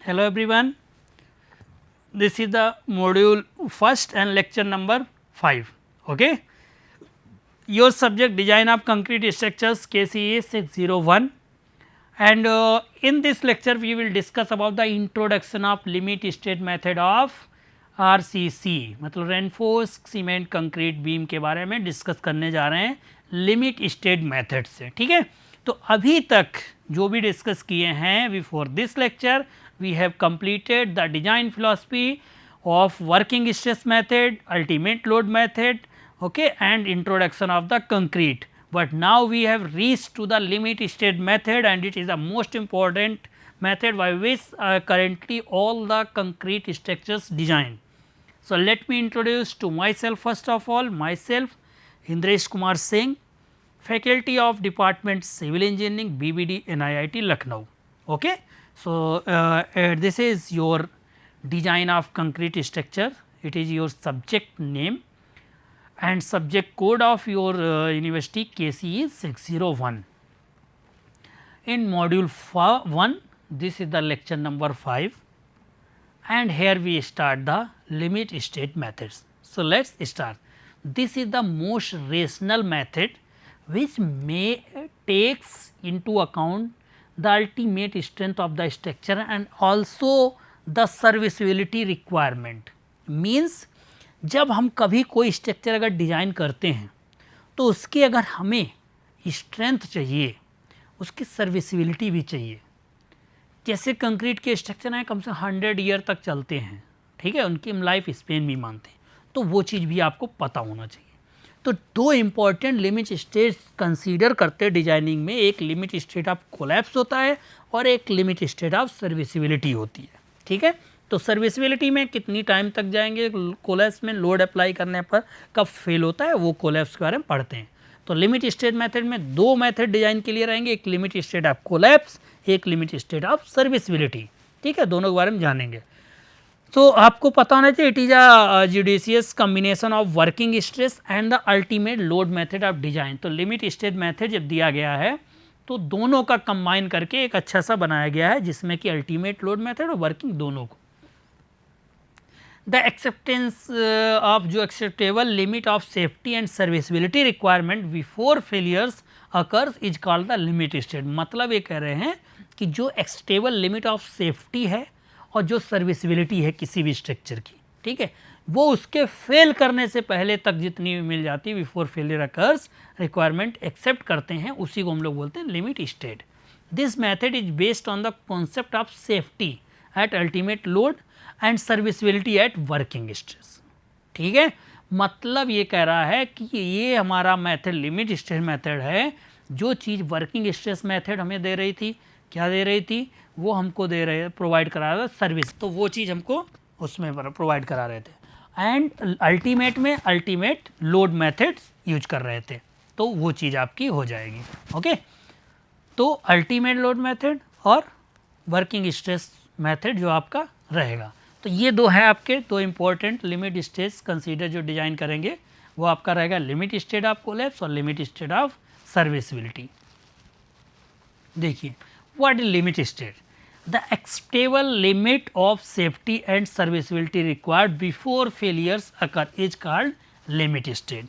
Hello everyone, this is the module first and lecture number 5. Okay. Your subject design of concrete structures KCE 601, and in this lecture we will discuss about the introduction of limit state method of RCC, मतलब reinforced cement concrete beam के बारे में discuss करने जा रहे हैं limit state method से. ठीक है, तो अभी तक जो भी डिस्कस किए हैं before this lecture we have completed the design philosophy of working stress method, ultimate load method, okay, and introduction of the concrete. But now we have reached to the limit state method, and it is the most important method by which currently all the concrete structures design. So, let me introduce to myself first of all, myself Indresh Kumar Singh, faculty of department civil engineering BBD NIIT Lucknow. Okay. So, this is your design of concrete structure, it is your subject name and subject code of your university KCE 601. In module 1, this is the lecture number 5, and here we start the limit state methods. So, let us start. This is the most rational method which takes into account the ultimate strength of the structure and also the serviceability requirement. Means जब हम कभी कोई structure अगर design करते हैं तो उसकी अगर हमें स्ट्रेंथ चाहिए, उसकी सर्विसिबिलिटी भी चाहिए. जैसे कंक्रीट के स्ट्रक्चर हैं कम से 100 ईयर तक चलते हैं, ठीक है, उनकी हम लाइफ स्पेन भी मानते हैं, तो वो चीज़ भी आपको पता होना चाहिए. तो दो इम्पॉर्टेंट लिमिट स्टेट कंसीडर करते हैं डिजाइनिंग में, एक लिमिट स्टेट ऑफ कोलैप्स होता है और एक लिमिट स्टेट ऑफ सर्विसिबिलिटी होती है. ठीक है, तो सर्विसिबिलिटी में कितनी टाइम तक जाएंगे, कोलैप्स में लोड अप्लाई करने पर कब फेल होता है, वो कोलैप्स के बारे में पढ़ते हैं. तो लिमिट स्टेट मेथड में दो मेथड डिजाइन के लिए रहेंगे, एक लिमिट स्टेट ऑफ कोलैप्स, एक लिमिट स्टेट ऑफ सर्विसिबिलिटी. ठीक है, दोनों के बारे में जानेंगे. तो आपको पता होना चाहिए it is a judicious combination of working stress and the ultimate load method of design. तो लिमिट स्टेट मेथड जब दिया गया है तो दोनों का कंबाइन करके एक अच्छा सा बनाया गया है जिसमें कि अल्टीमेट लोड मेथड और वर्किंग दोनों को. द एक्सेप्टेंस ऑफ जो acceptable limit of safety and serviceability requirement before failures occurs is called the limit state. मतलब ये कह रहे हैं कि जो एक्सेप्टेबल लिमिट ऑफ सेफ्टी है और जो सर्विसिबिलिटी है किसी भी स्ट्रक्चर की, ठीक है, वो उसके फेल करने से पहले तक जितनी भी मिल जाती है before failure occurs requirement accept करते हैं, उसी को हम लोग बोलते हैं limit state. This method is based on the concept of safety at ultimate load and serviceability at working stress. ठीक है, मतलब ये कह रहा है कि ये हमारा मेथड लिमिट स्टेट मेथड है. जो चीज़ वर्किंग स्ट्रेस मेथड हमें दे रही थी, क्या दे रही थी, वो हमको दे रहे प्रोवाइड करा रहा था सर्विस, तो वो चीज़ हमको उसमें प्रोवाइड करा रहे थे. एंड अल्टीमेट में अल्टीमेट लोड मेथड्स यूज कर रहे थे, तो वो चीज़ आपकी हो जाएगी. ओके, तो अल्टीमेट लोड मेथड और वर्किंग स्ट्रेस मेथड जो आपका रहेगा. तो ये दो है आपके दो इम्पोर्टेंट लिमिट स्टेट्स कंसीडर जो डिजाइन करेंगे, वो आपका रहेगा लिमिट स्टेट ऑफ कोलैप्स और लिमिट स्टेट ऑफ सर्विसिबिलिटी. देखिए, what is limit state? The acceptable limit of safety and serviceability required before failures occur is called limit state.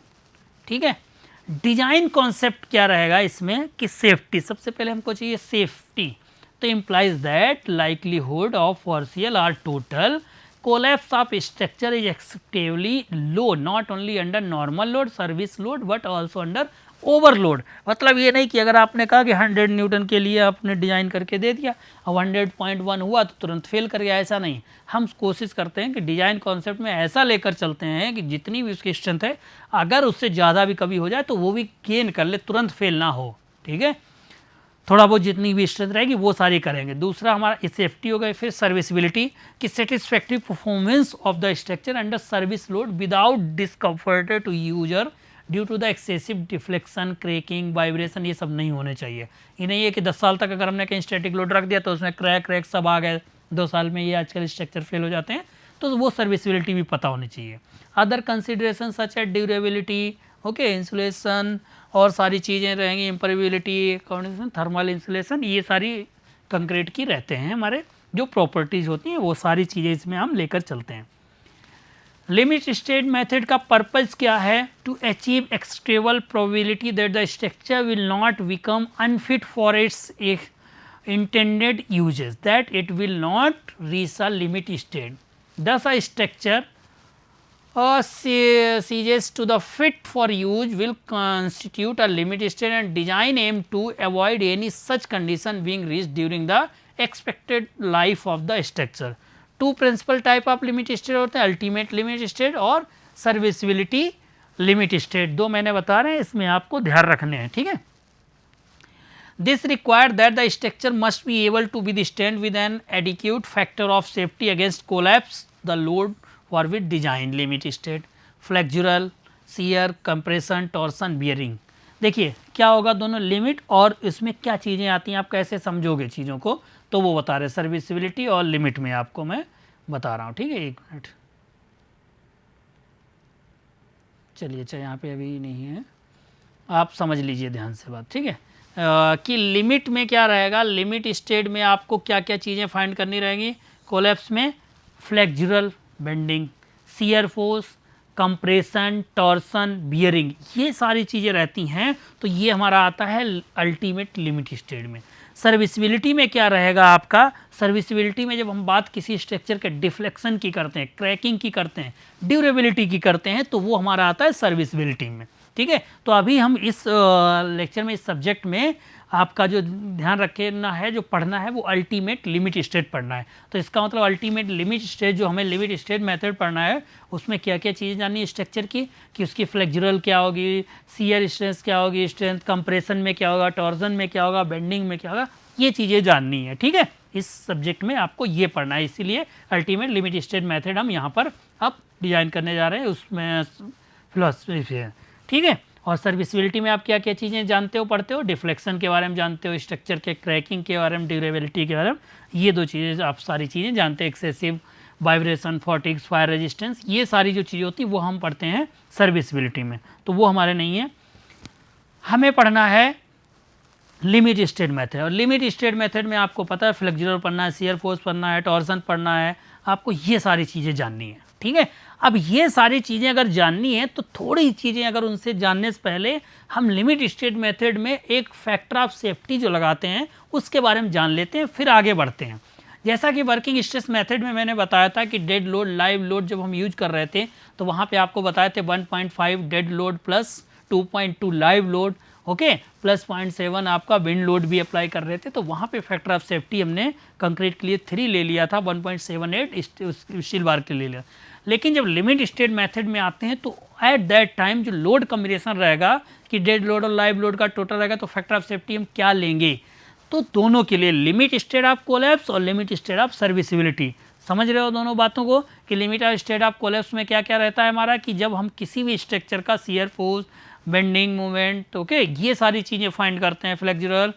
ठीक है, design concept क्या रहेगा इसमें कि सेफ्टी, सबसे पहले हमको चाहिए सेफ्टी. तो implies that likelihood of partial और total collapse of structure is acceptably low, not only under normal load service load but also under overload. मतलब ये नहीं कि अगर आपने कहा कि 100 न्यूटन के लिए आपने डिज़ाइन करके दे दिया और 100.1 हुआ तो तुरंत फेल कर गया, ऐसा नहीं. हम कोशिश करते हैं कि डिज़ाइन कॉन्सेप्ट में ऐसा लेकर चलते हैं कि जितनी भी उसकी स्ट्रेंथ है अगर उससे ज़्यादा भी कभी हो जाए तो वो भी गेन कर ले, तुरंत फेल ना हो. ठीक है, थोड़ा बहुत जितनी भी स्ट्रेंथ रहेगी वो सारी करेंगे. दूसरा हमारा सेफ्टी हो गई. फिर सर्विसिबिलिटी की satisfactory performance of the structure under service load without discomfort to user due to the excessive deflection, cracking, vibration, ये सब नहीं होने चाहिए. ये नहीं है कि 10 साल तक अगर हमने कहीं स्टैटिक लोड रख दिया तो उसमें क्रैक सब आ गए 2 साल में, ये आजकल स्ट्रक्चर फेल हो जाते हैं, तो वो सर्विसिबिलिटी भी पता होनी चाहिए. अदर कंसिडरेशन सच एट ड्यूरेबिलिटी, ओके, इंसुलेशन और सारी चीज़ें रहेंगी, इम्परमेबिलिटी, कंडीशन, थर्मल इंसुलेशन, ये सारी कंक्रीट की रहते हैं हमारे जो प्रॉपर्टीज़ होती हैं वो सारी चीज़ें इसमें हम लेकर चलते हैं। लिमिट स्टेट मेथड का पर्पज़ क्या है? To achieve acceptable probability that the structure will not become unfit for its intended uses, that it will not reach a limit state. Thus, a structure ceases to the fit for use will constitute a limit state, and design aim to avoid any such condition being reached during the expected life of the structure. Two principal type of limit state होते हैं, ultimate limit state और serviceability limit state. दो मैंने बता रहे हैं, इसमें आपको ध्यान रखने हैं, ठीक है। This required that the structure must be able to withstand with an adequate factor of safety against collapse the load for which design limit state, flexural, shear, compression, torsion, bearing। देखिए क्या होगा, दोनों लिमिट और इसमें क्या चीज़ें आती हैं, आप कैसे समझोगे चीज़ों को, तो वो बता रहे सर्विसिबिलिटी और लिमिट में आपको मैं बता रहा हूँ, ठीक है। एक मिनट, चलिए अच्छा यहाँ पे अभी नहीं है, आप समझ लीजिए ध्यान से बात, ठीक है। कि लिमिट में क्या रहेगा, लिमिट स्टेट में आपको क्या क्या चीज़ें फाइंड करनी रहेंगी। कोलैप्स में flexural bending, shear force, compression, torsion, bearing, ये सारी चीज़ें रहती हैं, तो ये हमारा आता है अल्टीमेट लिमिट स्टेट में। सर्विसिबिलिटी में क्या रहेगा आपका, सर्विसिबिलिटी में जब हम बात किसी स्ट्रक्चर के डिफ्लेक्शन की करते हैं, क्रैकिंग की करते हैं, ड्यूरेबिलिटी की करते हैं, तो वो हमारा आता है सर्विसिबिलिटी में, ठीक है। तो अभी हम इस लेक्चर में, इस सब्जेक्ट में आपका जो ध्यान रखना है, जो पढ़ना है, वो अल्टीमेट लिमिट स्टेट पढ़ना है। तो इसका मतलब अल्टीमेट लिमिट स्टेट, जो हमें लिमिट स्टेट मेथड पढ़ना है, उसमें क्या क्या चीज़ें जाननी है स्ट्रक्चर की, कि उसकी फ्लेक्सुरल क्या होगी, शियर स्ट्रेंथ क्या होगी, स्ट्रेंथ कंप्रेशन में क्या होगा, टॉर्जन में क्या होगा, बेंडिंग में क्या होगा, ये चीज़ें जाननी है, ठीक है। इस सब्जेक्ट में आपको ये पढ़ना है, इसीलिए अल्टीमेट लिमिट स्टेट मेथड हम यहाँ पर अब डिज़ाइन करने जा रहे हैं, उसमें फिलॉसफी है, ठीक है। और सर्विसिबिलिटी में आप क्या क्या चीज़ें जानते हो, पढ़ते हो, डिफ्लेक्शन के बारे में जानते हो, स्ट्रक्चर के क्रैकिंग के बारे में, ड्यूरेबिलिटी के बारे में, ये दो चीज़ें आप सारी चीज़ें जानते हैं। एक्सेसिव वाइब्रेशन, फॉटिग्स, फायर रेजिस्टेंस, ये सारी जो चीज़ें होती है वो हम पढ़ते हैं सर्विसिबिलिटी में, तो वो हमारे नहीं है। हमें पढ़ना है लिमिट स्टेट मेथड, और लिमिट स्टेट मेथड में आपको पता है फ्लेक्सुरल पढ़ना है, शियर फोर्स पढ़ना है, टॉर्सन पढ़ना है, आपको ये सारी चीज़ें जाननी है, ठीक है। अब ये सारी चीज़ें अगर जाननी है, तो थोड़ी चीज़ें अगर उनसे जानने से पहले हम लिमिट स्टेट मेथड में एक फैक्टर ऑफ सेफ्टी जो लगाते हैं उसके बारे में जान लेते हैं, फिर आगे बढ़ते हैं। जैसा कि वर्किंग स्ट्रेस मेथड में मैंने बताया था कि डेड लोड, लाइव लोड जब हम यूज कर रहे थे, तो वहाँ पे आपको बताए थे 1.5 dead load plus 2.2 live load, okay, plus 0.7 आपका विंड लोड भी अप्लाई कर रहे थे, तो वहाँ पे फैक्टर ऑफ सेफ्टी हमने कंक्रीट के लिए 3 ले लिया था, 1.78 स्टील बार के ले लिया। लेकिन जब लिमिट स्टेट मेथड में आते हैं, तो एट दैट टाइम जो लोड कॉम्बिनेशन रहेगा कि डेड लोड और लाइव लोड का टोटल रहेगा, तो फैक्टर ऑफ सेफ्टी हम क्या लेंगे, तो दोनों के लिए लिमिट स्टेट ऑफ कोलैप्स और लिमिट स्टेट ऑफ सर्विसिबिलिटी, समझ रहे हो दोनों बातों को, कि limit of state of collapse में क्या क्या रहता है हमारा, कि जब हम किसी भी स्ट्रक्चर का shear force, bending movement, okay, ये सारी चीज़ें फाइंड करते हैं, फ्लेक्सुरल,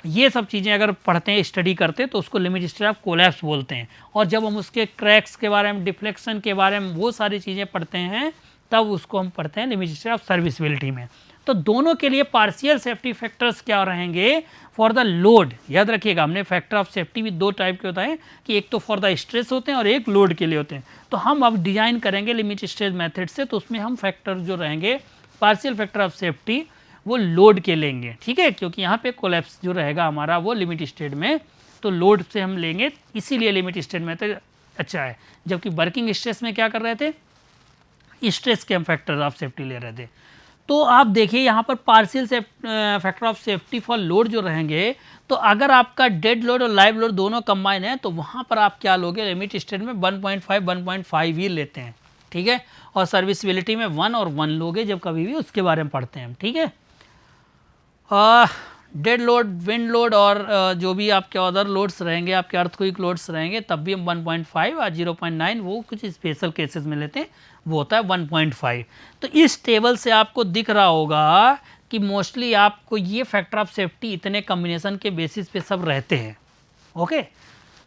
ये सब चीज़ें अगर पढ़ते हैं, स्टडी करते हैं, तो उसको लिमिट स्टेट ऑफ कोलैप्स बोलते हैं। और जब हम उसके क्रैक्स के बारे में, डिफ्लेक्शन के बारे में, वो सारी चीज़ें पढ़ते हैं, तब उसको हम पढ़ते हैं लिमिट स्टेट ऑफ सर्विसिबिलिटी में। तो दोनों के लिए पार्शियल सेफ्टी फैक्टर्स क्या रहेंगे फॉर द लोड, याद रखिएगा, हमने फैक्टर ऑफ सेफ्टी भी दो टाइप के होता है, कि एक तो फॉर द स्ट्रेस होते हैं और एक लोड के लिए होते हैं। तो हम अब डिजाइन करेंगे लिमिट स्टेट मेथड से, तो उसमें हम फैक्टर जो रहेंगे पार्शियल फैक्टर ऑफ सेफ्टी, वो लोड के लेंगे, ठीक है, क्योंकि यहाँ पे कोलैप्स जो रहेगा हमारा वो लिमिट स्टेट में, तो लोड से हम लेंगे, इसीलिए लिमिट स्टेट मेथड अच्छा है। जबकि वर्किंग स्ट्रेस में क्या कर रहे थे, स्ट्रेस के हम फैक्टर ऑफ सेफ्टी ले रहे थे। तो आप देखिए यहाँ पर partial factor of safety for load जो रहेंगे, तो अगर आपका डेड लोड और लाइव लोड दोनों कंबाइन है, तो वहाँ पर आप क्या लोगे, लिमिट स्टेट में 1.5 ही लेते हैं, ठीक है, और सर्विसिबिलिटी में 1 और 1 लोगे जब कभी भी, उसके बारे में पढ़ते हैं, ठीक है। डेड लोड, विंड लोड और जो भी आपके अदर लोड्स रहेंगे, आपके अर्थक्वेक लोड्स रहेंगे, तब भी हम 1.5 और 0.9 वो कुछ स्पेशल केसेस में लेते हैं, वो होता है 1.5। तो इस टेबल से आपको दिख रहा होगा कि मोस्टली आपको ये फैक्टर ऑफ सेफ्टी इतने कॉम्बिनेशन के बेसिस पे सब रहते हैं, ओके।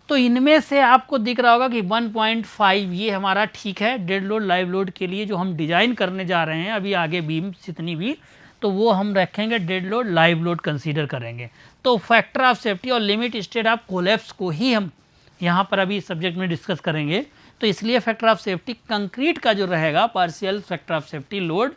तो इनमें से आपको दिख रहा होगा कि 1.5 ये हमारा ठीक है डेड लोड, लाइव लोड के लिए जो हम डिज़ाइन करने जा रहे हैं अभी आगे बीम जितनी भी, तो वो हम रखेंगे dead load, live load consider करेंगे। तो फैक्टर ऑफ सेफ्टी और लिमिट स्टेट ऑफ कोलैप्स को ही हम यहाँ पर अभी सब्जेक्ट में डिस्कस करेंगे। तो इसलिए फैक्टर ऑफ सेफ्टी कंक्रीट का जो रहेगा partial factor of safety load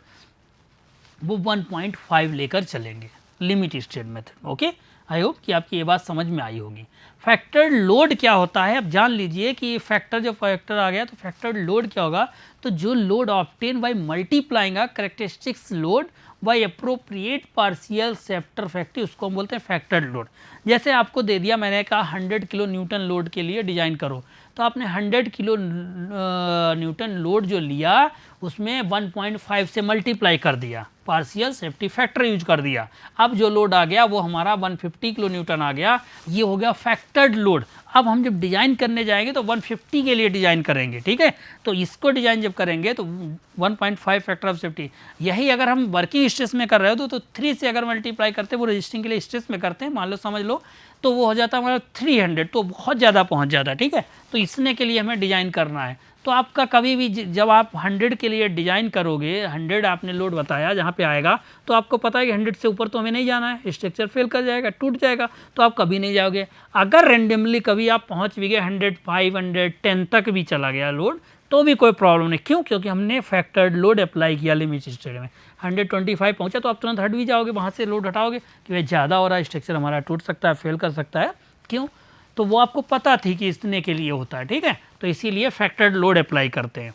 वो 1.5 लेकर चलेंगे limit state method. Okay, I hope कि आपकी ये बात समझ में आई होगी। फैक्टर लोड क्या होता है अब जान लीजिए कि फैक्टर जो फैक्टर आ गया तो फैक्टर लोड क्या होगा, तो जो load obtain by multiplying a characteristics load bye appropriate partial factor factor, उसको हम बोलते हैं फैक्टर लोड। जैसे आपको दे दिया, मैंने कहा 100 किलो न्यूटन लोड के लिए डिजाइन करो, तो आपने 100 किलो न्यूटन लोड जो लिया उसमें 1.5 से मल्टीप्लाई कर दिया, पार्शियल सेफ्टी फैक्टर यूज कर दिया। अब जो लोड आ गया वो हमारा 150 किलो न्यूटन आ गया, ये हो गया फैक्टर्ड लोड। अब हम जब डिज़ाइन करने जाएंगे तो 150 के लिए डिज़ाइन करेंगे, ठीक है। तो इसको डिज़ाइन जब करेंगे तो 1.5 फैक्टर ऑफ सेफ्टी, यही अगर हम वर्किंग स्ट्रेस में कर रहे हो तो 3 से अगर मल्टीप्लाई करते हैं, वो रजिस्टिंग के लिए स्ट्रेस में करते हैं, मान लो समझ लो, तो वो हो जाता है हमारा 300, तो बहुत ज़्यादा पहुँच जाता है, ठीक है। तो इसने के लिए हमें डिज़ाइन करना है। तो आपका कभी भी जब आप 100 के लिए डिज़ाइन करोगे, 100 आपने लोड बताया जहाँ पे आएगा, तो आपको पता है कि 100 से ऊपर तो हमें नहीं जाना है, स्ट्रक्चर फेल कर जाएगा, टूट जाएगा, तो आप कभी नहीं जाओगे। अगर रेंडमली कभी आप पहुँच भी गए 105, 110 तक भी चला गया लोड, तो भी कोई प्रॉब्लम नहीं। क्यों? क्योंकि हमने फैक्टर्ड लोड अप्लाई किया लिमिट स्टेट में। 125 पहुँचा तो आप तुरंत हट भी जाओगे, वहाँ से लोड हटाओगे कि भाई ज़्यादा हो रहा है, स्ट्रक्चर हमारा टूट सकता है, फेल कर सकता है। क्यों? तो वो आपको पता थी कि इतने के लिए होता है, ठीक है। तो इसीलिए फैक्टर्ड लोड अप्लाई करते हैं,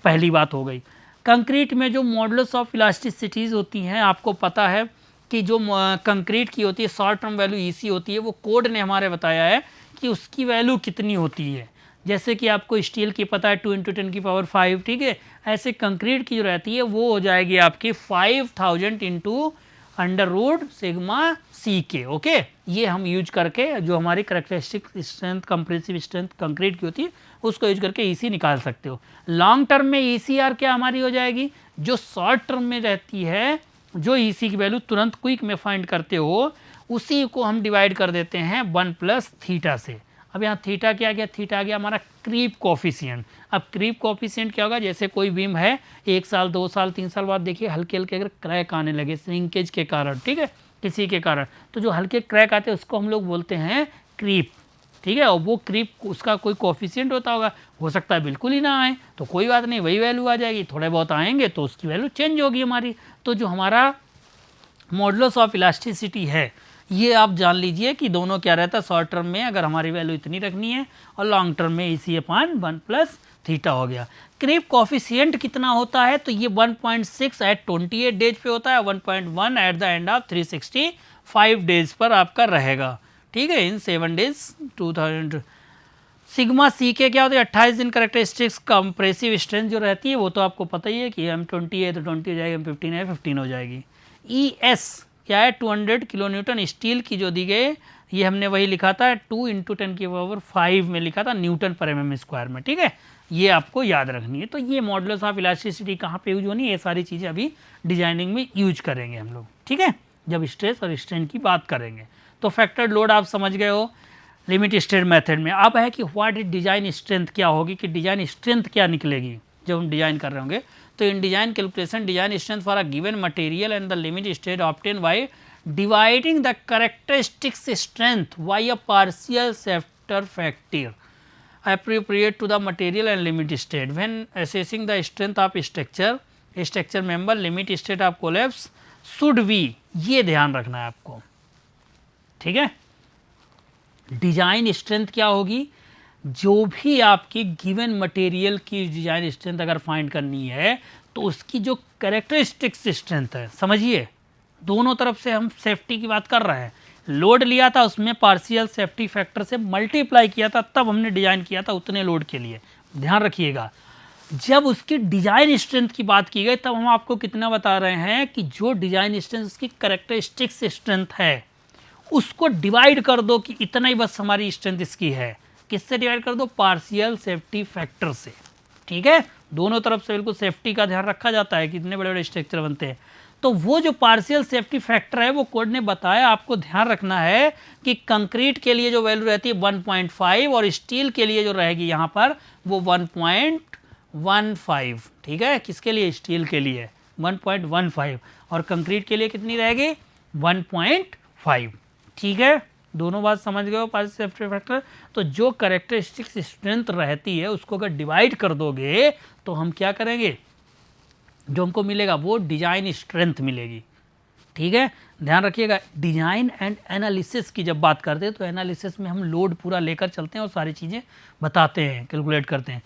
पहली बात हो गई। कंक्रीट में जो मॉडुलस ऑफ इलास्टिसिटीज़ होती हैं, आपको पता है कि जो कंक्रीट की होती है शॉर्ट टर्म वैल्यू ईसी होती है, वो कोड ने हमारे बताया है कि उसकी वैल्यू कितनी होती है। जैसे कि आपको स्टील की पता है 2 × 10⁵, ठीक है। ऐसे कंक्रीट की जो रहती है वो हो जाएगी आपकी 5000 × √σ(c)k। ओके, ये हम यूज करके जो हमारी characteristic strength compressive strength concrete की होती है उसको यूज करके ईसी निकाल सकते हो। लॉन्ग टर्म में ईसीआर क्या हमारी हो जाएगी, जो शॉर्ट टर्म में रहती है, जो ईसी की वैल्यू तुरंत क्विक में फाइंड करते हो, उसी को हम डिवाइड कर देते हैं 1 + थीटा से। अब यहाँ थीटा क्या गया, थीटा आ गया हमारा क्रीप कोफिशिएंट। अब क्रीप कोफिशिएंट क्या होगा, जैसे कोई बीम है 1 साल 2 साल 3 साल बाद देखिए हल्के हल्के अगर क्रैक आने लगे श्रिंकेज के कारण, ठीक है, किसी के कारण, तो जो हल्के क्रैक आते हैं उसको हम लोग बोलते हैं क्रीप, ठीक है। और वो क्रीप उसका कोई कोफिशिएंट होता होगा, हो सकता है बिल्कुल ही ना आए, तो कोई बात नहीं, वही वैल्यू आ जाएगी। थोड़े बहुत आएंगे तो उसकी वैल्यू चेंज होगी हमारी। तो जो हमारा मॉडुलस ऑफ इलास्टिसिटी है, ये आप जान लीजिए कि दोनों क्या रहता है, शॉर्ट टर्म में अगर हमारी वैल्यू इतनी रखनी है और लॉन्ग टर्म में EC/1 + थीटा हो गया। क्रीप कोफिशिएंट कितना होता है, तो ये 1.6 एट 28 डेज पे होता है, 1.1 at the end of 365 days पर आपका रहेगा, ठीक है, इन 7 डेज 2000। सिग्मा सी के क्या होता है, 28 दिन करेक्टरिस्टिक्स कंप्रेसिव स्ट्रेंथ जो रहती है वो तो आपको पता ही है कि M20 है तो 20 हो जाएगी, M15 है 15 हो जाएगी। ES क्या है, 200 किलो न्यूटन स्टील की जो दी गई, ये हमने वही लिखा था 2 × 10⁵ में लिखा था न्यूटन पर mm² में, ठीक है। ये आपको याद रखनी है। तो ये मॉडुलस ऑफ इलास्टिसिटी कहाँ पे यूज होनी है, ये सारी चीज़ें अभी डिजाइनिंग में यूज करेंगे हम लोग, ठीक है, जब स्ट्रेस और स्ट्रेन की बात करेंगे। तो फैक्टर्ड लोड आप समझ गए हो लिमिट स्टेट मेथड में। अब है कि व्हाट इज डिजाइन स्ट्रेंथ क्या होगी, कि डिजाइन स्ट्रेंथ क्या निकलेगी जब हम डिजाइन कर रहे होंगे। तो in design calculation design strength for a given material and the limit state obtain by dividing the characteristics strength by a partial factor factor appropriate to the material and limit state when assessing the strength of structure member limit state of collapse should be, ये ध्यान रखना है आपको, ठीक है। Design strength क्या होगी, जो भी आपकी गिवन मटेरियल की डिजाइन स्ट्रेंथ अगर फाइंड करनी है तो उसकी जो कैरेक्टरिस्टिक्स स्ट्रेंथ है, समझिए दोनों तरफ से हम सेफ्टी की बात कर रहे हैं। लोड लिया था उसमें पार्शियल सेफ्टी फैक्टर से मल्टीप्लाई किया था, तब हमने डिजाइन किया था उतने लोड के लिए, ध्यान रखिएगा। जब उसकी डिजाइन स्ट्रेंथ की बात की गई तब हम आपको कितना बता रहे हैं कि जो डिजाइन स्ट्रेंथ उसकी कैरेक्टरिस्टिक्स स्ट्रेंथ है उसको डिवाइड कर दो कि इतना ही बस हमारी स्ट्रेंथ इसकी है। किससे डिवाइड कर दो, पार्शियल सेफ्टी फैक्टर से, ठीक है। दोनों तरफ से बिल्कुल सेफ्टी का ध्यान रखा जाता है, कितने बड़े बड़े स्ट्रक्चर बनते हैं। तो वो जो पार्शियल सेफ्टी फैक्टर है वो कोड ने बताया, आपको ध्यान रखना है कि कंक्रीट के लिए जो वैल्यू रहती है 1.5 और स्टील के लिए जो रहेगी यहाँ पर वो 1.15, ठीक है। किसके लिए, स्टील के लिए 1.15 और कंक्रीट के लिए कितनी रहेगी 1.5, ठीक है। दोनों बात समझ गए हो पार्शियल सेफ्टी फैक्टर। तो जो कैरेक्टरिस्टिक्स स्ट्रेंथ रहती है उसको अगर डिवाइड कर दोगे तो हम क्या करेंगे, जो हमको मिलेगा वो डिजाइन स्ट्रेंथ मिलेगी। ठीक है, ध्यान रखिएगा। डिजाइन एंड एनालिसिस की जब बात करते हैं तो एनालिसिस में हम लोड पूरा लेकर चलते हैं और सारी चीज़ें बताते हैं, कैलकुलेट करते हैं।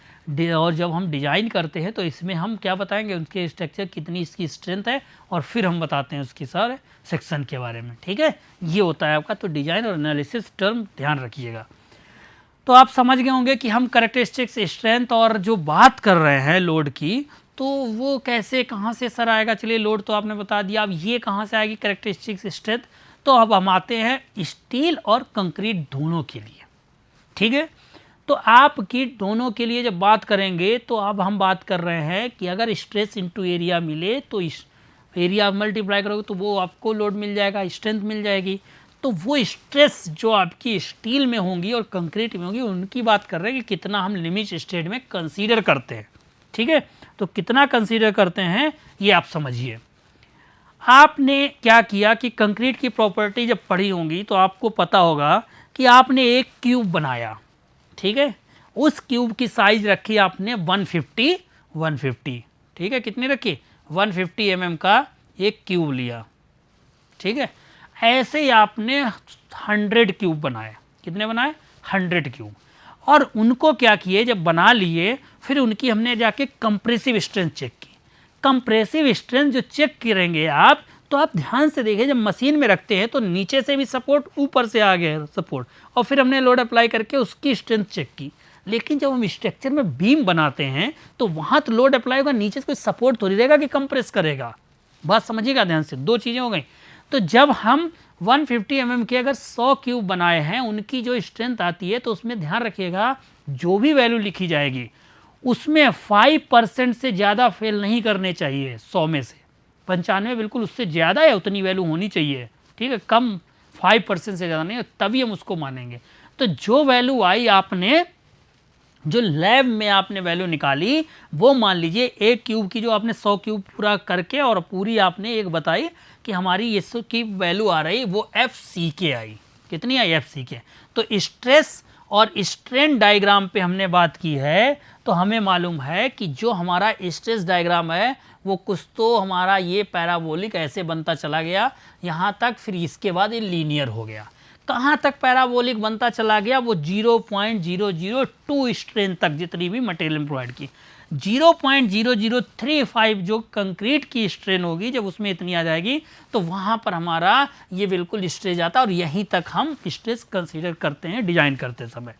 और जब हम डिजाइन करते हैं तो इसमें हम क्या बताएंगे, उसके स्ट्रक्चर कितनी इसकी स्ट्रेंथ है, और फिर हम बताते हैं उसकी सारे सेक्शन के बारे में। ठीक है, ये होता है आपका। तो डिजाइन और एनालिसिस टर्म ध्यान रखिएगा। तो आप समझ गए होंगे कि हम कैरेक्टरिस्टिक्स स्ट्रेंथ और जो बात कर रहे हैं लोड की, तो वो कैसे कहाँ से सर आएगा। चलिए लोड तो आपने बता दिया, अब ये कहाँ से आएगी कैरेक्टरिस्टिक्स स्ट्रेंथ। तो अब हम आते हैं स्टील और कंक्रीट दोनों के लिए। ठीक है, तो आपकी दोनों के लिए जब बात करेंगे तो अब हम बात कर रहे हैं कि अगर स्ट्रेस इनटू एरिया मिले तो एरिया मल्टीप्लाई करोगे तो वो आपको लोड मिल जाएगा, स्ट्रेंथ मिल जाएगी। तो वो स्ट्रेस जो आपकी स्टील में होंगी और कंक्रीट में होंगी उनकी बात कर रहे हैं कि कितना हम लिमिट स्टेट में कंसीडर करते हैं। ठीक है, तो कितना कंसीडर करते हैं ये आप समझिए। आपने क्या किया कि कंक्रीट की प्रॉपर्टी जब पढ़ी होंगी तो आपको पता होगा कि आपने एक क्यूब बनाया। ठीक है, उस क्यूब की साइज रखी आपने 150। ठीक है, कितनी रखी, 150 mm का एक क्यूब लिया। ठीक है, ऐसे ही आपने 100 क्यूब बनाए। कितने बनाए, 100 क्यूब। और उनको क्या किए, जब बना लिए फिर उनकी हमने जाके कंप्रेसिव स्ट्रेंथ चेक की। कंप्रेसिव स्ट्रेंथ जो चेक करेंगे आप, तो आप ध्यान से देखिए, जब मशीन में रखते हैं तो नीचे से भी सपोर्ट, ऊपर से आ गया सपोर्ट, और फिर हमने लोड अप्लाई करके उसकी स्ट्रेंथ चेक की। लेकिन जब हम स्ट्रक्चर में बीम बनाते हैं तो वहाँ तो लोड अप्लाई होगा, नीचे से कोई सपोर्ट थोड़ी रहेगा कि कंप्रेस करेगा। बात समझिएगा ध्यान से, दो चीज़ें हो गई। तो जब हम 150 mm के अगर 100 क्यूब बनाए हैं, उनकी जो स्ट्रेंथ आती है तो उसमें ध्यान रखिएगा जो भी वैल्यू लिखी जाएगी उसमें 5% से ज़्यादा फेल नहीं करने चाहिए। 100 में से 95 बिल्कुल उससे ज़्यादा है, उतनी वैल्यू होनी चाहिए। ठीक है, कम 5% से ज़्यादा नहीं, तभी हम उसको मानेंगे। तो जो वैल्यू आई आपने, जो लैब में आपने वैल्यू निकाली, वो मान लीजिए एक क्यूब की जो आपने 100 क्यूब पूरा करके और पूरी आपने एक बताई कि हमारी ये की वैल्यू आ रही वो FCK आई। कितनी आई, FCK। तो स्ट्रेस और स्ट्रेन डायग्राम पे हमने बात की है, तो हमें मालूम है कि जो हमारा स्ट्रेस डायग्राम है वो कुछ तो हमारा ये पैराबोलिक ऐसे बनता चला गया यहाँ तक, फिर इसके बाद ये लीनियर हो गया। कहाँ तक पैराबोलिक बनता चला गया, वो 0.002 स्ट्रेन तक, जितनी भी मटेरियल प्रोवाइड की। 0.0035 जो कंक्रीट की स्ट्रेन होगी, जब उसमें इतनी आ जाएगी तो वहाँ पर हमारा ये बिल्कुल स्ट्रेस आता है, और यहीं तक हम स्ट्रेस कंसीडर करते हैं डिजाइन करते समय।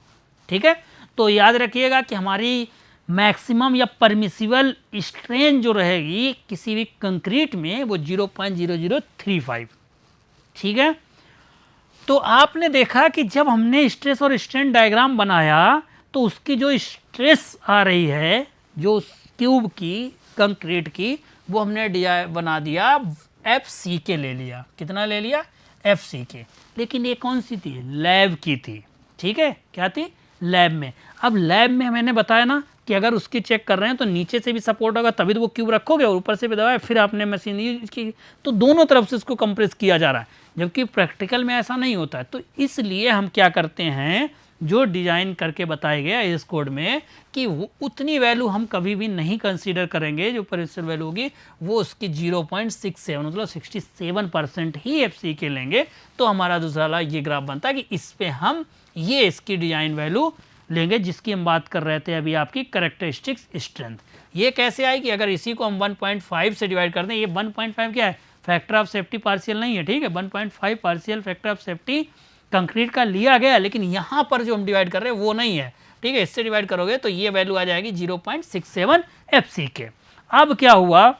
ठीक है, तो याद रखिएगा कि हमारी मैक्सिमम या परमिसिबल स्ट्रेन जो रहेगी किसी भी कंक्रीट में वो 0.0035। ठीक है, तो आपने देखा कि जब हमने स्ट्रेस और स्ट्रेन डायग्राम बनाया तो उसकी जो स्ट्रेस आ रही है, जो क्यूब की कंक्रीट की, वो हमने बना दिया FCK ले लिया। कितना ले लिया, FCK। लेकिन ये कौन सी थी, लैब की थी। ठीक है, क्या थी, लैब में। अब लैब में मैंने बताया ना कि अगर उसकी चेक कर रहे हैं तो नीचे से भी सपोर्ट होगा तभी तो वो क्यूब रखोगे, और ऊपर से भी दबाए, फिर आपने मशीन यूज की तो दोनों तरफ से इसको कंप्रेस किया जा रहा है, जबकि प्रैक्टिकल में ऐसा नहीं होता है। तो इसलिए हम क्या करते हैं, जो डिजाइन करके बताया गया इस कोड में कि वो उतनी वैल्यू हम कभी भी नहीं कंसीडर करेंगे, जो परमिसिबल वैल्यू होगी वो उसकी 0.67 मतलब 67% ही FCK लेंगे। तो हमारा दूसरा वाला ये ग्राफ बनता है कि इस पे हम ये इसकी डिजाइन वैल्यू लेंगे, जिसकी हम बात कर रहे थे अभी, आपकी कैरेक्टरिस्टिक्स स्ट्रेंथ। ये कैसे आई कि अगर इसी को हम 1.5 से डिवाइड कर दें, ये 1.5 क्या है, फैक्टर ऑफ सेफ्टी पार्शियल नहीं है। ठीक है, 1.5 partial factor of safety concrete का लिया गया, लेकिन यहाँ पर जो हम डिवाइड कर रहे हैं वो नहीं है। ठीक है, इससे डिवाइड करोगे तो ये वैल्यू आ जाएगी 0.67 FCK। अब क्या हुआ,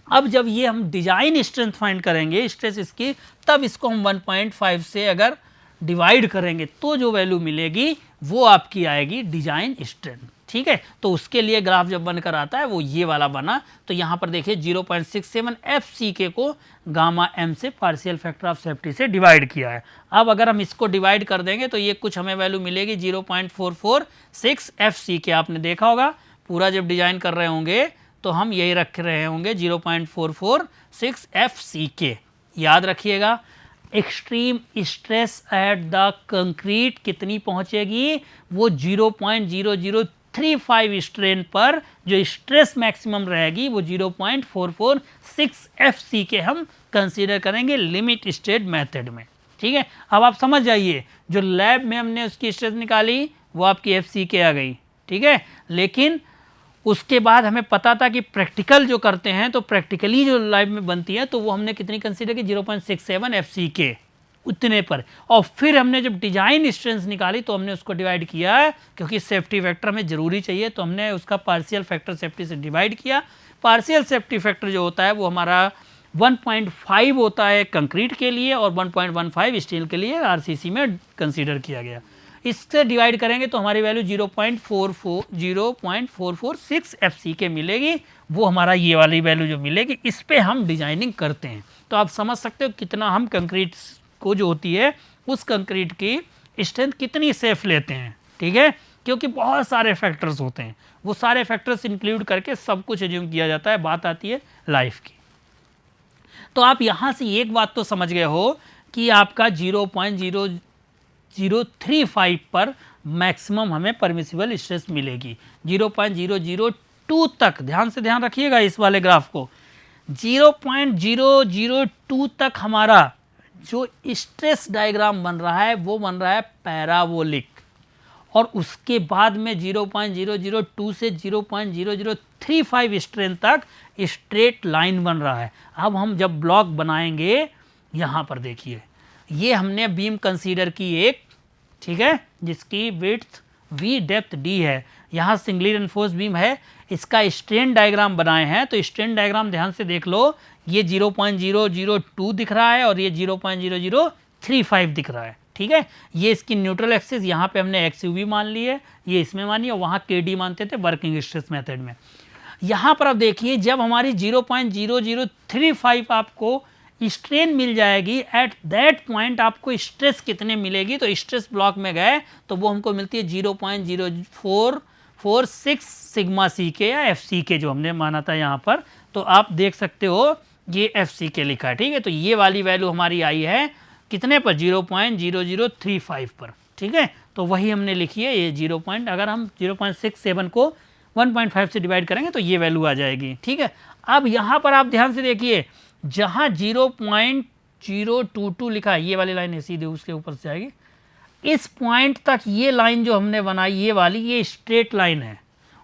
अब जब ये हम डिजाइन स्ट्रेंथ फाइंड करेंगे, स्ट्रेस इसकी, तब इसको हम 1.5 से अगर डिवाइड करेंगे तो जो वैल्यू मिलेगी वो आपकी आएगी डिजाइन स्ट्रेंथ। ठीक है, तो उसके लिए ग्राफ जब बनकर आता है वो ये वाला बना। तो यहाँ पर देखिए 0.67 FCK को गामा M से पार्शियल फैक्टर ऑफ सेफ्टी से डिवाइड किया है। अब अगर हम इसको डिवाइड कर देंगे तो ये कुछ हमें वैल्यू मिलेगी 0.446 FCK। आपने देखा होगा पूरा जब डिजाइन कर रहे होंगे तो हम यही रख रहे होंगे 0.446 FCK, याद रखिएगा। Extreme stress at the concrete कितनी पहुंचेगी, वो 0.0035 स्ट्रेन पर जो स्ट्रेस मैक्सिमम रहेगी वो 0.446 FCK हम कंसीडर करेंगे लिमिट स्टेट मेथड में। ठीक है, अब आप समझ जाइए जो लैब में हमने उसकी स्ट्रेस निकाली वो आपकी FCK आ गई। ठीक है, लेकिन उसके बाद हमें पता था कि प्रैक्टिकल जो करते हैं तो प्रैक्टिकली जो लाइव में बनती है तो वो हमने कितनी कंसीडर की 0.67 FCK उतने पर। और फिर हमने जब डिजाइन स्ट्रेंथ निकाली तो हमने उसको डिवाइड किया, क्योंकि सेफ्टी फैक्टर हमें जरूरी चाहिए तो हमने उसका पार्शियल फैक्टर सेफ्टी से डिवाइड किया। पार्शियल सेफ्टी फैक्टर जो होता है वो हमारा 1.5 होता है कंक्रीट के लिए और 1.15 स्टील के लिए RCC में कंसीडर किया गया। इससे डिवाइड करेंगे तो हमारी वैल्यू 0.446 FCK मिलेगी। वो हमारा ये वाली वैल्यू जो मिलेगी इस पे हम डिजाइनिंग करते हैं। तो आप समझ सकते हो कितना हम कंक्रीट को जो होती है उस कंक्रीट की स्ट्रेंथ कितनी सेफ लेते हैं। ठीक है, क्योंकि बहुत सारे फैक्टर्स होते हैं, वो सारे फैक्टर्स इंक्लूड करके सब कुछ एज्यूम किया जाता है। बात आती है लाइफ की। तो आप यहाँ से एक बात तो समझ गए हो कि आपका 0.0035 पर मैक्सिमम हमें परमिसिबल स्ट्रेस मिलेगी। 0.002 तक, ध्यान से ध्यान रखिएगा इस वाले ग्राफ को, 0.002 तक हमारा जो स्ट्रेस डायग्राम बन रहा है वो बन रहा है पैराबोलिक, और उसके बाद में 0.002 से 0.0035 स्ट्रेंथ तक स्ट्रेट लाइन बन रहा है। अब हम जब ब्लॉक बनाएंगे, यहाँ पर देखिए ये हमने बीम कंसीडर की एक, ठीक है, जिसकी विड्थ V डेप्थ D है, यहाँ सिंगली रेनफोर्स बीम है, इसका स्ट्रेन डायग्राम बनाए हैं। तो स्ट्रेन डायग्राम ध्यान से देख लो, ये 0.002 दिख रहा है और ये 0.0035 दिख रहा है। ठीक है, ये इसकी न्यूट्रल एक्सिस, यहाँ पे हमने XUV मान ली है, ये इसमें मानी, और वहाँ KD मानते थे वर्किंग स्ट्रेस मेथड में। यहाँ पर आप देखिए जब हमारी 0.0035 आपको स्ट्रेन मिल जाएगी, एट दैट पॉइंट आपको स्ट्रेस कितने मिलेगी, तो स्ट्रेस ब्लॉक में गए तो वो हमको मिलती है 0.0446 सिग्मा CK या FCK जो हमने माना था यहाँ पर। तो आप देख सकते हो ये FCK लिखा है। ठीक है, तो ये वाली वैल्यू हमारी आई है कितने पर, 0.0035 पर। ठीक है, तो वही हमने लिखी है ये 0. अगर हम 0.67 को 1.5 से डिवाइड करेंगे तो ये वैल्यू आ जाएगी। ठीक है, अब यहाँ पर आप ध्यान से देखिए, जहाँ 0.022 लिखा है, ये वाली लाइन है सीधे उसके ऊपर से आएगी, इस पॉइंट तक ये लाइन जो हमने बनाई ये वाली, ये स्ट्रेट लाइन है,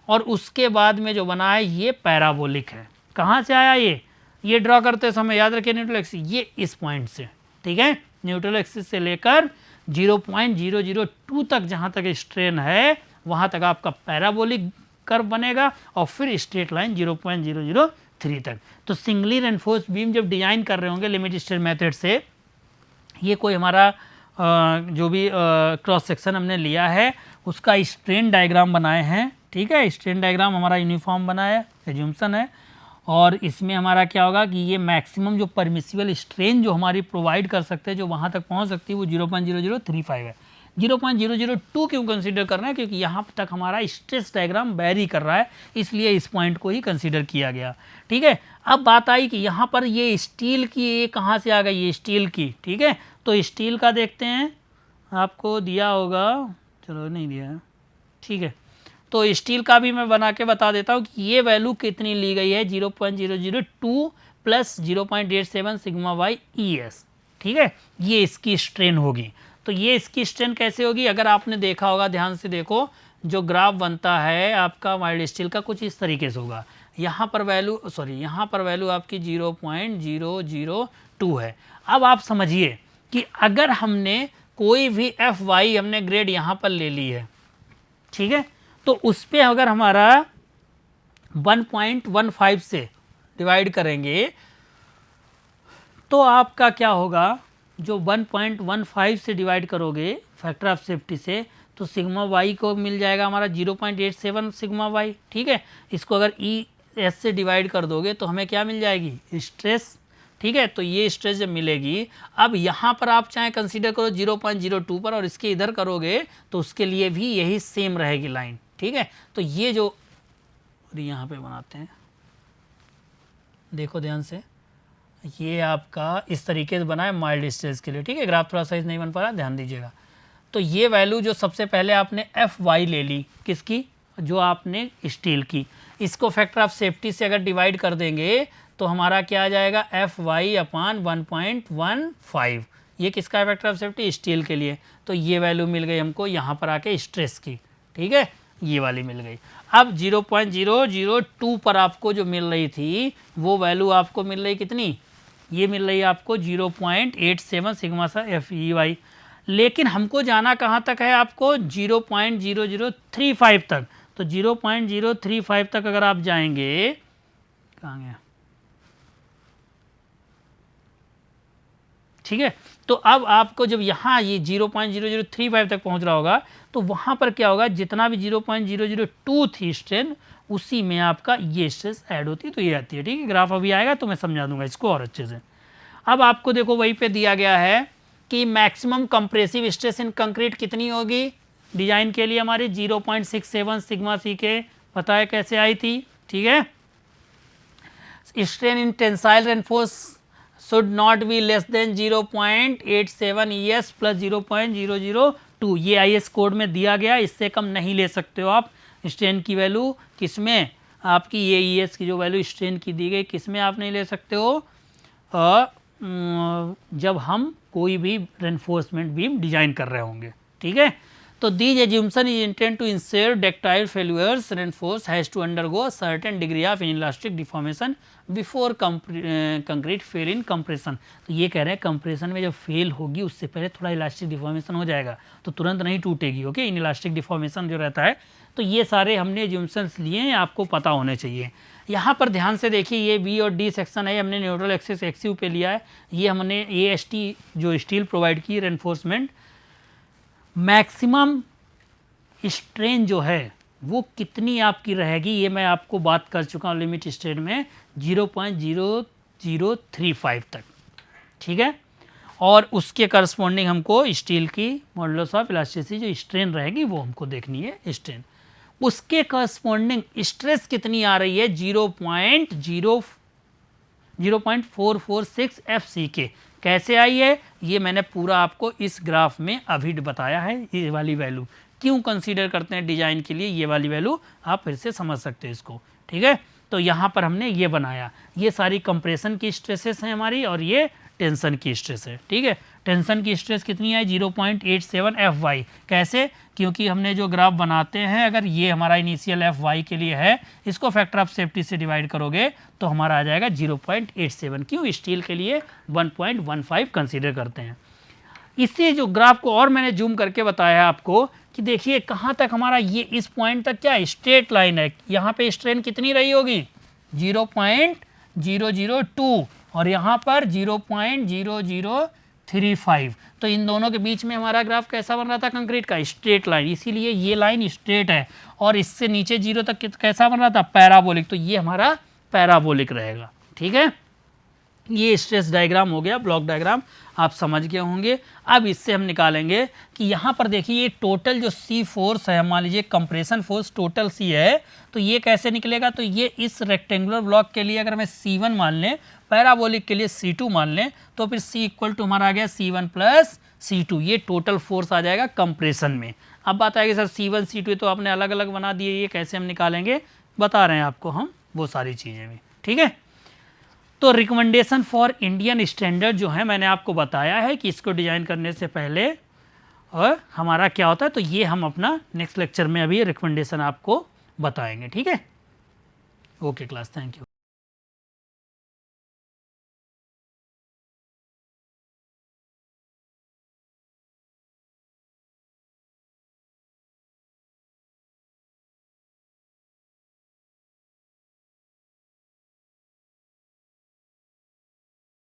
और उसके बाद में जो बना है ये पैराबोलिक है। कहाँ से आया ये ड्रॉ करते समय याद रखिए न्यूट्रल एक्सिस, ये इस पॉइंट से। ठीक है, न्यूट्रल एक्सिस से लेकर 0.002 तक जहाँ तक स्ट्रेन है वहाँ तक आपका पैराबोलिक कर्व बनेगा, और फिर स्ट्रेट लाइन 0.003 तक। तो सिंगली रेनफोर्स बीम जब डिजाइन कर रहे होंगे लिमिट स्टेट मेथड से, ये कोई हमारा जो भी क्रॉस सेक्शन हमने लिया है उसका स्ट्रेन डायग्राम बनाए हैं। ठीक है, स्ट्रेन डायग्राम हमारा यूनिफॉर्म बना है, एज्यूम्सन है, और इसमें हमारा क्या होगा कि ये मैक्सिमम जो परमिसिबल स्ट्रेन जो हमारी प्रोवाइड कर सकते हैं, जो वहाँ तक पहुँच सकती है, वो 0.0035 है। 0.002 क्यों कंसीडर कर रहे हैं, क्योंकि यहाँ तक हमारा स्ट्रेस डायग्राम वेरी कर रहा है, इसलिए इस पॉइंट को ही कंसीडर किया गया। ठीक है, अब बात आई कि यहाँ पर ये स्टील की, ये कहाँ से आ गई, ये स्टील की। ठीक है, तो स्टील का देखते हैं, आपको दिया होगा, चलो नहीं दिया है। ठीक है, तो स्टील का भी मैं बना के बता देता हूँ कि ये वैल्यू कितनी ली गई है, 0.002 प्लस 0.87 सिग्मा बाई ES। ठीक है, ये इसकी स्ट्रेन होगी। तो ये इसकी स्ट्रेन कैसे होगी, अगर आपने देखा होगा, ध्यान से देखो, जो ग्राफ बनता है आपका माइल्ड स्टील का कुछ इस तरीके से होगा। यहाँ पर वैल्यू यहाँ पर वैल्यू आपकी 0.002 है। अब आप समझिए कि अगर हमने कोई भी FY हमने ग्रेड यहाँ पर ले ली है, ठीक है, तो उस पर अगर हमारा 1.15 से डिवाइड करेंगे तो आपका क्या होगा, जो 1.15 से डिवाइड करोगे फैक्टर ऑफ सेफ्टी से, तो सिग्मा वाई को मिल जाएगा हमारा 0.87 सिग्मा वाई। ठीक है, इसको अगर ES से डिवाइड कर दोगे तो हमें क्या मिल जाएगी, स्ट्रेस। ठीक है, तो ये स्ट्रेस जब मिलेगी, अब यहाँ पर आप चाहे कंसीडर करो 0.02 पर, और इसके इधर करोगे तो उसके लिए भी यही सेम रहेगी लाइन। ठीक है, तो ये जो यहाँ पे बनाते हैं, देखो ध्यान से, ये आपका इस तरीके से बना है माइल्ड स्ट्रेस के लिए, ठीक है। ग्राफ थोड़ा सही नहीं बन पा रहा, ध्यान दीजिएगा। तो ये वैल्यू जो सबसे पहले आपने एफ वाई ले ली, किसकी, जो आपने स्टील की, इसको फैक्टर ऑफ सेफ्टी से अगर डिवाइड कर देंगे तो हमारा क्या आ जाएगा, एफ वाई अपान 1.15। ये किसका है फैक्टर ऑफ सेफ्टी, स्टील के लिए। तो ये वैल्यू मिल गई हमको यहाँ पर आके स्ट्रेस की, ठीक है, ये वाली मिल गई। अब 0.002 पर आपको जो मिल रही थी वो वैल्यू आपको मिल रही कितनी, ये मिल रही है आपको 0.87 सिग्मा सा एफ ई वाई। लेकिन हमको जाना कहाँ तक है, आपको 0.0035 तक। तो 0.035 तक अगर आप जाएंगे, कहाँ गया, ठीक है। तो अब आपको जब यहाँ ये 0.0035 तक पहुँच रहा होगा तो वहाँ पर क्या होगा, जितना भी 0.002 थी स्ट्रेन, उसी में आपका ये स्ट्रेस ऐड होती है, तो ये आती है, ठीक है। ग्राफ अभी आएगा तो मैं समझा दूंगा इसको और अच्छे से। अब आपको देखो वहीं पे दिया गया है कि maximum compressive stress in concrete कितनी होगी डिजाइन के लिए, हमारी 0.67 सिग्मा सी के, पता है कैसे आई थी, ठीक है। Strain in tensile reinforce should not be less than 0.87 ES plus 0.002, ये IS कोड में दिया गया, इससे कम नहीं ले सकते हो आप स्ट्रेन की वैल्यू। किसमें, आपकी ये ES की जो वैल्यू स्ट्रेन की दी गई, किसमें आप नहीं ले सकते हो, जब हम कोई भी रेनफोर्समेंट बीम डिजाइन कर रहे होंगे, ठीक है। तो these assumption is intend to ensure ductile failures reinforce has to undergo certain degree of inelastic deformation before concrete fail in compression. तो ये कह रहे हैं कंप्रेशन में जब फेल होगी उससे पहले थोड़ा इलास्टिक डिफॉर्मेशन हो जाएगा, तो तुरंत नहीं टूटेगी, ओके। इनइलास्टिक डिफॉर्मेशन जो रहता है, तो ये सारे हमने एज्यूम्पशंस लिए हैं, आपको पता होने चाहिए। यहाँ पर ध्यान से देखिए, ये बी और डी सेक्शन है, हमने न्यूट्रल एक्सिस एक्स यू पे लिया है। ये हमने AST जो स्टील प्रोवाइड की रेनफोर्समेंट, मैक्सिमम स्ट्रेन जो है वो कितनी आपकी रहेगी, ये मैं आपको बात कर चुका हूँ लिमिट स्ट्रेन में, 0.0035 तक, ठीक है। और उसके करस्पॉन्डिंग हमको स्टील की मॉडुलस ऑफ इलास्टिसिटी जो स्ट्रेन रहेगी वो हमको देखनी है स्ट्रेन, उसके करस्पॉन्डिंग स्ट्रेस कितनी आ रही है, 0.446 FCK। कैसे आई है, ये मैंने पूरा आपको इस ग्राफ में अभी बताया है। ये वाली वैल्यू क्यों कंसीडर करते हैं डिजाइन के लिए, ये वाली वैल्यू आप फिर से समझ सकते हैं इसको, ठीक है। तो यहाँ पर हमने ये बनाया, ये सारी कंप्रेशन की स्ट्रेसेस हैं हमारी और ये टेंशन की स्ट्रेस है, ठीक है। टेंशन की स्ट्रेस कितनी है, 0.87 FY। कैसे, क्योंकि हमने जो ग्राफ बनाते हैं, अगर ये हमारा इनिशियल FY के लिए है, इसको फैक्टर ऑफ सेफ्टी से डिवाइड करोगे तो हमारा आ जाएगा 0.87। क्यों, स्टील के लिए 1.15 कंसीडर करते हैं। इससे जो ग्राफ को और मैंने जूम करके बताया है आपको कि देखिए कहाँ तक हमारा ये इस पॉइंट तक क्या स्ट्रेट लाइन है, यहाँ पे स्ट्रेन कितनी रही होगी, 0.002 और यहाँ पर 0.0035। तो इन दोनों के बीच में हमारा ग्राफ कैसा बन रहा था, कंक्रीट का स्ट्रेट लाइन, इसीलिए ये लाइन स्ट्रेट है। और इससे नीचे 0 तक कैसा बन रहा था, पैराबोलिक। तो ये हमारा पैराबोलिक रहेगा, ठीक है। ये स्ट्रेस डायग्राम हो गया, ब्लॉक डायग्राम आप समझ गए होंगे। अब इससे हम निकालेंगे कि यहाँ पर देखिए ये टोटल जो C फोर्स है, मान लीजिए कंप्रेशन फोर्स टोटल C है, तो ये कैसे निकलेगा, तो ये इस रेक्टेंगुलर ब्लॉक के लिए अगर मैं C1 मान लें, पैराबोलिक के लिए C2 मान लें, तो फिर C इक्वल टू हमारा आ गया C1 प्लस C2। ये टोटल फोर्स आ जाएगा कंप्रेशन में। अब बात आएगी सर C1 C2 तो आपने अलग अलग बना दिए, ये कैसे हम निकालेंगे, बता रहे हैं आपको हम वो सारी चीज़ें भी, ठीक है। तो रिकमेंडेशन फॉर इंडियन स्टैंडर्ड जो है मैंने आपको बताया है कि इसको डिज़ाइन करने से पहले और हमारा क्या होता है, तो ये हम अपना नेक्स्ट लेक्चर में अभी रिकमेंडेशन आपको बताएंगे, ठीक है। Okay class, thank you.